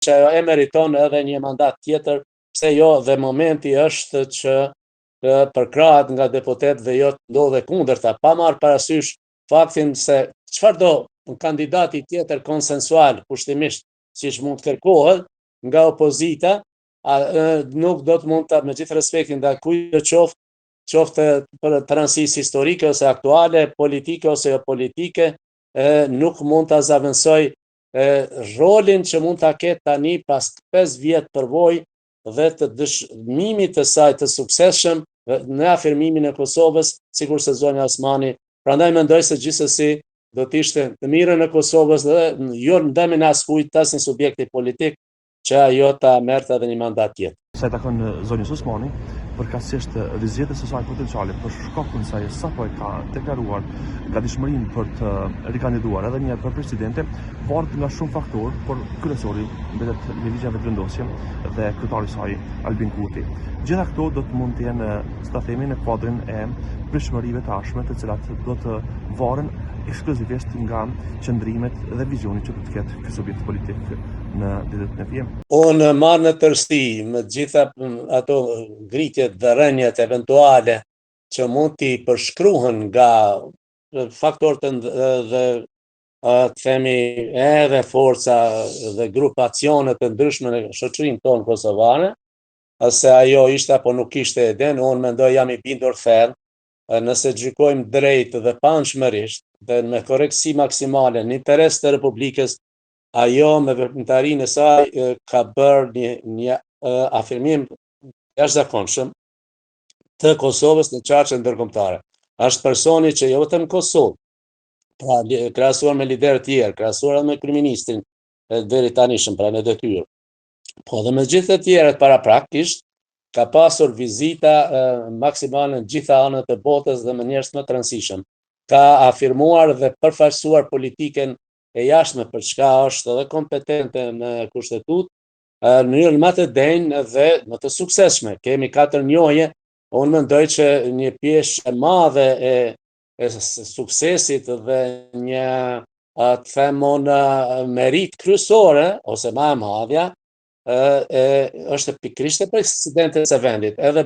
që ajo e meriton edhe një mandat tjetër, pse jo, dhe momenti është që përkrahet nga deputet dhe jo të ndodhe kundërta, pa marrë parasysh faktin se çfarëdo kandidati tjetër konsensual, kushtimisht siç mund të kërkohet nga opozita, nuk do të mund të, me gjithë respektin ndaj kujt do qoftë për të rëndësisë historike ose aktuale, politike ose jo politike, nuk mund ta zaventësoj rolin që mund ta ketë tani pas 5 vjet përvojë dhe të dëshmimit të saj të suksesshëm në afirmimin e Kosovës, sikur se zonja Osmani. Prandaj mendoj se gjithsesi do të ishte të mirën e Kosovës dhe jo ndëmin askujt, asnjë subjekti politik, që ajo ta merrte edhe një mandat tjetër. Sa i takon zonjës Osmani, përkatësisht rrjedhës së saj potenciale për shkakun se ajo sapo e ka deklaruar gatishmërinë për të rikandiduar edhe një herë për presidente, varet nga shumë faktorë, por kryesori mbetet Lëvizja Vetëvendosje dhe kryetari i saj Albin Kurti. Gjitha këto do të mund të jenë, si ta themi, në kuadrin e pritshmërive të ardhshme, të cilat do të varen ekskluzivisht nga qëndrimet dhe vizioni që do të ketë ky subjekt politik në ditët në vijim. Unë marr në tërësi me gjitha ato ngritjet dhe rënjet eventuale që mund t'i përshkruhen nga faktorët dhe të themi edhe forca dhe grupacione të ndryshme në shoqërinë tonë kosovare, se ajo ishte apo nuk ishte eden, unë mendoj jam i bindur ferm, nëse gjykojmë drejt dhe panshmërisht dhe me korrektësi maksimale në interes të Republikës, ajo me veprimtarinë e saj ka bërë një afirmim jashtëzakonshëm të Kosovës në çarçe ndërkombëtare. Është personi që jo vetëm në Kosovë, pra krahasuar me liderë të tjerë, krahasuar me kryeministrin deri tanishëm, pra në detyrë, po dhe me gjithë të tjerët paraprakisht, ka pasur vizita maksimale në gjitha anët e botës dhe me njerëz më të rëndësishëm. Ka afirmuar dhe përfaqësuar politikën e jashtme për çka është edhe kompetente në kushtetutë, në mënyrën më të denjë dhe më të suksesshme. Kemi 4 njohje, unë mendoj që një pjesë e madhe e suksesit dhe një të themon merit kryesore ose më e madhja është pikërisht e presidentes së vendit. Edhe